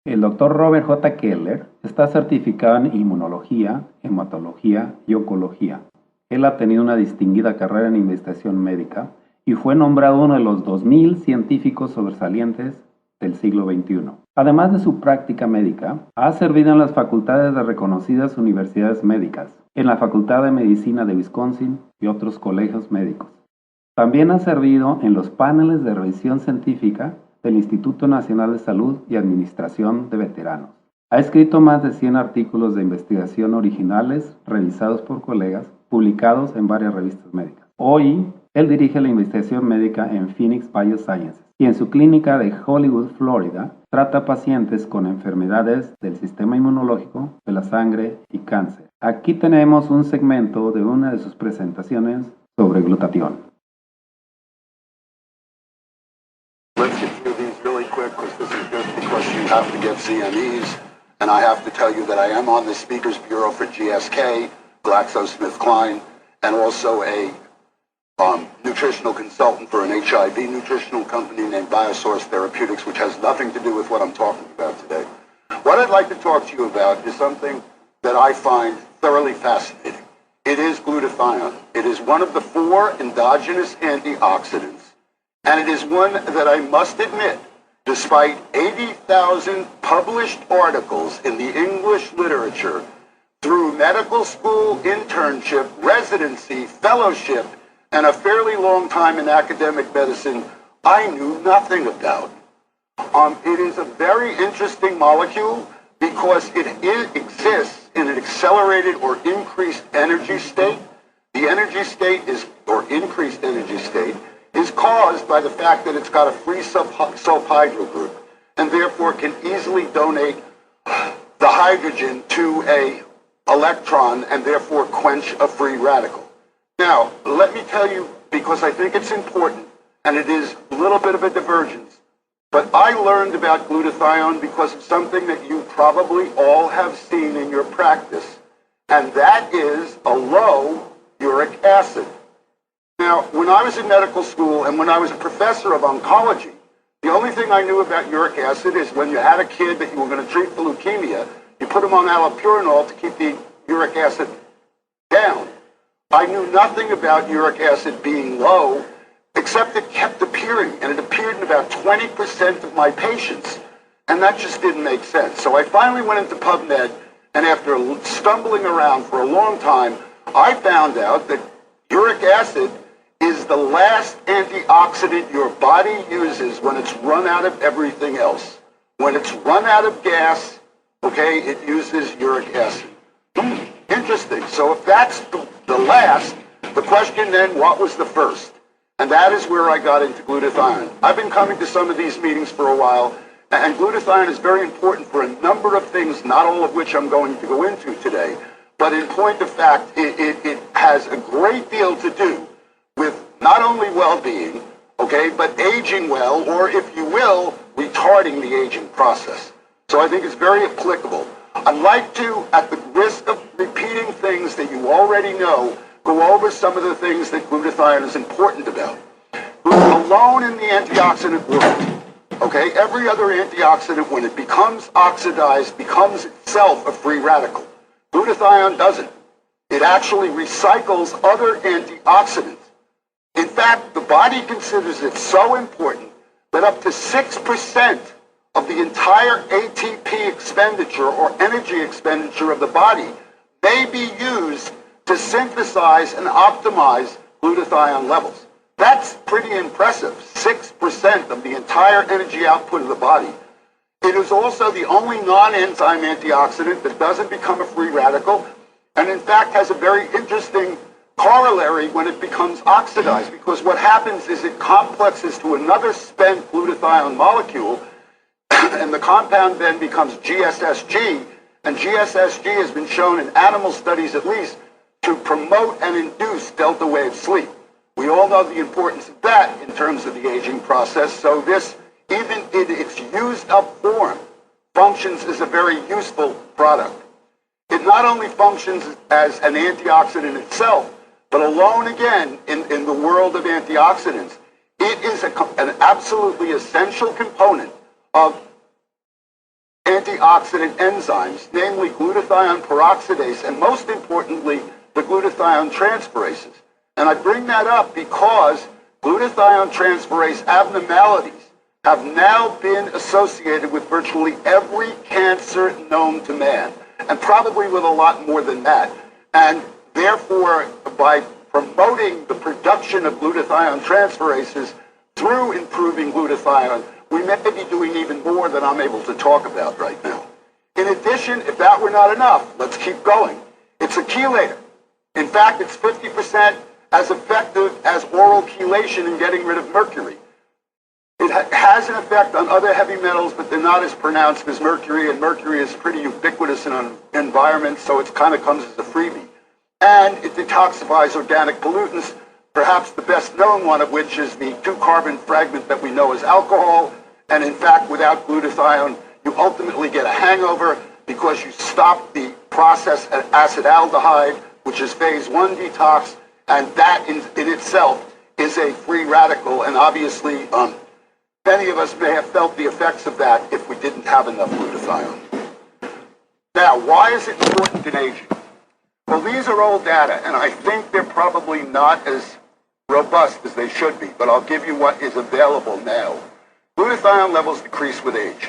El Dr. Robert J. Keller está certificado en inmunología, hematología y oncología. Él ha tenido una distinguida carrera en investigación médica y fue nombrado uno de los 2000 científicos sobresalientes del siglo XXI. Además de su práctica médica, ha servido en las facultades de reconocidas universidades médicas, en la Facultad de Medicina de Wisconsin y otros colegios médicos. También ha servido en los paneles de revisión científica del Instituto Nacional de Salud y Administración de Veteranos. Ha escrito más de 100 artículos de investigación originales revisados por colegas, publicados en varias revistas médicas. Hoy, él dirige la investigación médica en Phoenix Biosciences y en su clínica de Hollywood, Florida, trata pacientes con enfermedades del sistema inmunológico, de la sangre y cáncer. Aquí tenemos un segmento de una de sus presentaciones sobre glutatión. Have to get CMEs, and I have to tell you that I am on the Speakers Bureau for GSK, GlaxoSmithKline, and also a nutritional consultant for an HIV nutritional company named Biosource Therapeutics, which has nothing to do with what I'm talking about today. What I'd like to talk to you about is something that I find thoroughly fascinating. It is glutathione. It is one of the 4 endogenous antioxidants, and it is one that I must admit, despite 80,000 published articles in the English literature, through medical school, internship, residency, fellowship, and a fairly long time in academic medicine, I knew nothing about. It is a very interesting molecule because it exists in an accelerated or increased energy state. The energy state is, or increased energy state, is caused by the fact that it's got a free sulfhydryl group and therefore can easily donate the hydrogen to a electron and therefore quench a free radical. Now, let me tell you, because I think it's important, and it is a little bit of a divergence, but I learned about glutathione because of something that you probably all have seen in your practice, and that is a low uric acid. Now, when I was in medical school and when I was a professor of oncology, the only thing I knew about uric acid is when you had a kid that you were going to treat for leukemia, you put him on allopurinol to keep the uric acid down. I knew nothing about uric acid being low, except it kept appearing, and it appeared in about 20% of my patients, and that just didn't make sense. So I finally went into PubMed, and after stumbling around for a long time, I found out that uric acid is the last antioxidant your body uses when it's run out of everything else. When it's run out of gas, okay, it uses uric acid. Interesting. So if that's the last, the question then, what was the first? And that is where I got into glutathione. I've been coming to some of these meetings for a while, and glutathione is very important for a number of things, not all of which I'm going to go into today. But in point of fact, it has a great deal to do with not only well-being, okay, but aging well, or if you will, retarding the aging process. So I think it's very applicable. I'd like to, at the risk of repeating things that you already know, go over some of the things that glutathione is important about. Alone in the antioxidant world, okay, every other antioxidant, when it becomes oxidized, becomes itself a free radical. Glutathione doesn't. It actually recycles other antioxidants. In fact, the body considers it so important that up to 6% of the entire ATP expenditure or energy expenditure of the body may be used to synthesize and optimize glutathione levels. That's pretty impressive, 6% of the entire energy output of the body. It is also the only non-enzyme antioxidant that doesn't become a free radical, and in fact has a very interesting corollary when it becomes oxidized, because what happens is it complexes to another spent glutathione molecule, and the compound then becomes GSSG, and GSSG has been shown in animal studies at least to promote and induce delta wave sleep. We all know the importance of that in terms of the aging process, so this, even in its used up form, functions as a very useful product. It not only functions as an antioxidant itself, but alone again in the world of antioxidants, it is an absolutely essential component of antioxidant enzymes, namely glutathione peroxidase, and most importantly, the glutathione transferases. And I bring that up because glutathione transferase abnormalities have now been associated with virtually every cancer known to man, and probably with a lot more than that. And therefore, by promoting the production of glutathione transferases through improving glutathione, we may be doing even more than I'm able to talk about right now. In addition, if that were not enough, let's keep going. It's a chelator. In fact, it's 50% as effective as oral chelation in getting rid of mercury. It has an effect on other heavy metals, but they're not as pronounced as mercury, and mercury is pretty ubiquitous in an environment, so it kind of comes as a freebie. And it detoxifies organic pollutants, perhaps the best known one of which is the 2-carbon fragment that we know as alcohol. And in fact, without glutathione, you ultimately get a hangover because you stop the process at acetaldehyde, which is phase 1 detox, and that in itself is a free radical, and obviously many of us may have felt the effects of that if we didn't have enough glutathione. Now, why is it important in aging? Well, these are old data, and I think they're probably not as robust as they should be, but I'll give you what is available now. Glutathione levels decrease with age.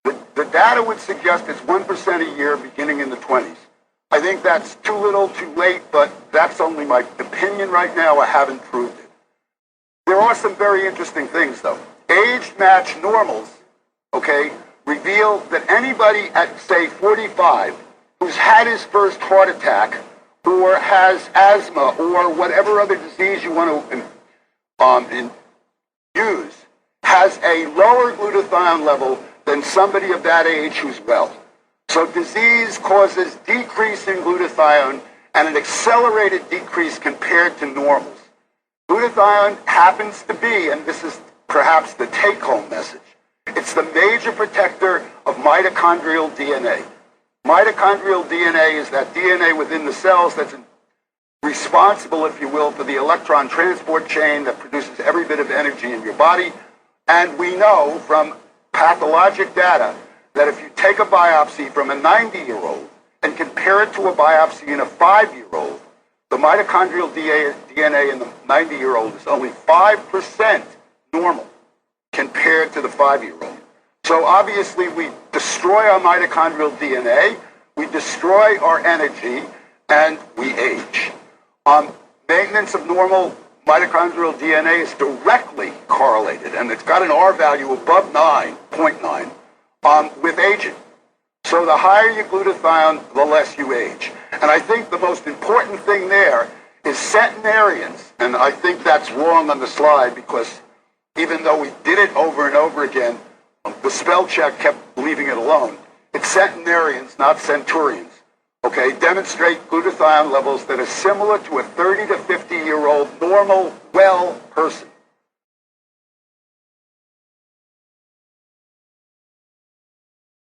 The data would suggest it's 1% a year beginning in the 20s. I think that's too little, too late, but that's only my opinion right now. I haven't proved it. There are some very interesting things, though. Age-matched normals, okay, reveal that anybody at, say, 45 who's had his first heart attack or has asthma or whatever other disease you want to use has a lower glutathione level than somebody of that age who's well. So disease causes decrease in glutathione and an accelerated decrease compared to normals. Glutathione happens to be, and this is perhaps the take-home message, it's the major protector of mitochondrial DNA. Mitochondrial DNA is that DNA within the cells that's responsible, if you will, for the electron transport chain that produces every bit of energy in your body. And we know from pathologic data that if you take a biopsy from a 90-year-old and compare it to a biopsy in a 5-year-old, the mitochondrial DNA in the 90-year-old is only 5% normal compared to the 5-year-old. So obviously we destroy our mitochondrial DNA, we destroy our energy, and we age. Maintenance of normal mitochondrial DNA is directly correlated, and it's got an R value above 9.9 with aging. So the higher your glutathione, the less you age. And I think the most important thing there is centenarians, and I think that's wrong on the slide because even though we did it over and over again, the spell check kept leaving it alone. It's centenarians, not centurions. Okay, demonstrate glutathione levels that are similar to a 30 to 50-year-old normal, well person.